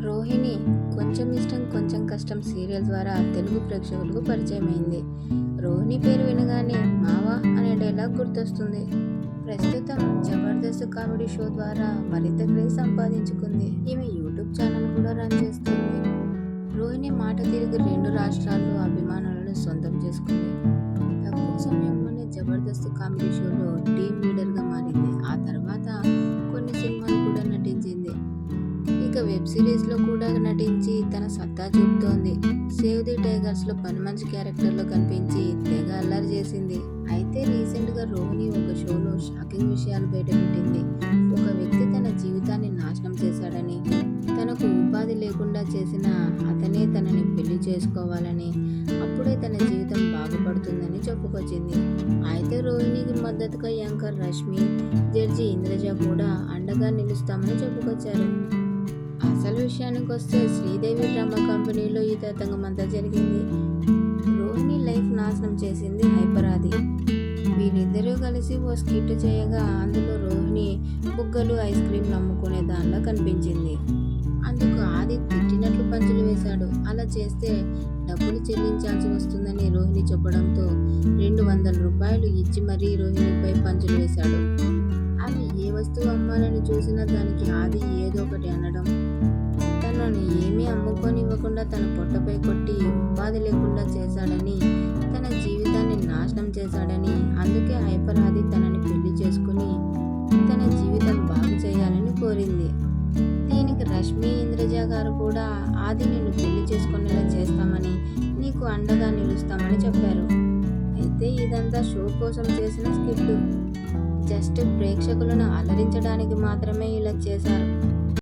రోహిణి కొంచెం ఇష్టం కొంచెం కష్టం సీరియల్ ద్వారా తెలుగు ప్రేక్షకులకు పరిచయమైంది. రోహిణి పేరు వినగానే మావా అనే డైలాగ్ గుర్తొస్తుంది. ప్రస్తుతం జబర్దస్త్ కామెడీ షో ద్వారా మరింత క్రేజ్ సంపాదించుకుంది. ఈమె యూట్యూబ్ ఛానల్ కూడా రన్ చేస్తుంది. రోహిణి మాట తిరిగి 2 రాష్ట్రాల్లో అభిమానులను సొంతం చేసుకుంది. తక్కువ సమయంలోనే జబర్దస్త్ కామెడీ షోలో టీమ్ లీడర్గా మారింది. ఆ తర్వాత కొన్ని సినిమాలు కూడా నటించింది. ఇక వెబ్ సిరీస్లో కూడా నటించి తన సత్తా చూపుతోంది. సేవ్ ది టైగర్స్లో పని మంచి క్యారెక్టర్లో కనిపించి తెగ అల్లరి చేసింది. అయితే రీసెంట్గా రోహిణి ఒక షోలో షాకింగ్ విషయాలు బయటపెట్టింది. ఒక వ్యక్తి తన జీవితాన్ని నాశనం చేశాడని, తనకు ఉపాధి లేకుండా చేసిన అతనే తనని పెళ్లి చేసుకోవాలని, అప్పుడే తన జీవితం బాగుపడుతుందని చెప్పుకొచ్చింది. అయితే రోహిణికి మద్దతుగా యాంకర్ రష్మి, జడ్జి ఇంద్రజ కూడా అండగా నిలుస్తామని చెప్పుకొచ్చారు. అసలు విషయానికి వస్తే శ్రీదేవి డ్రామా కంపెనీలో ఈ తతంగం అంతా జరిగింది. రోహిణి లైఫ్ నాశనం చేసింది హైపర్ ఆది. వీరిద్దరూ కలిసి ఓ స్కిట్ చేయగా అందులో రోహిణి బుగ్గలు ఐస్ క్రీంలు అమ్ముకునే దానిలా కనిపించింది. అందుకు ఆది తిట్టినట్లు పంచులు వేశాడు. అలా చేస్తే డబ్బులు చెల్లించాల్సి వస్తుందని రోహిణి చెప్పడంతో 200 రూపాయలు ఇచ్చి మరీ రోహిణిపై పంచులు వేశాడు. ఆమె ఏ వస్తువు అమ్మాలని చూసినా దానికి ఆది ఏదో ఒకటి అనడం, తనను ఏమీ అమ్ముకోనివ్వకుండా తన పొట్టపై కొట్టి ఉపాధి లేకుండా చేశాడని, తన జీవితాన్ని నాశనం చేశాడని, అందుకే హైపర్ ఆది తనని పెళ్లి చేసుకుని తన జీవితం బాగు చేయాలని కోరింది. దీనికి రష్మి ఇంద్రజ గారు కూడా ఆది నిన్ను పెళ్లి చేసుకునేలా చేస్తామని, నీకు అండగా నిలుస్తామని చెప్పారు. అయితే ఇదంతా షో కోసం చేసిన స్కిట్. జస్ట్ ప్రేక్షకులను అలరించడానికి మాత్రమే ఇలా చేశారు.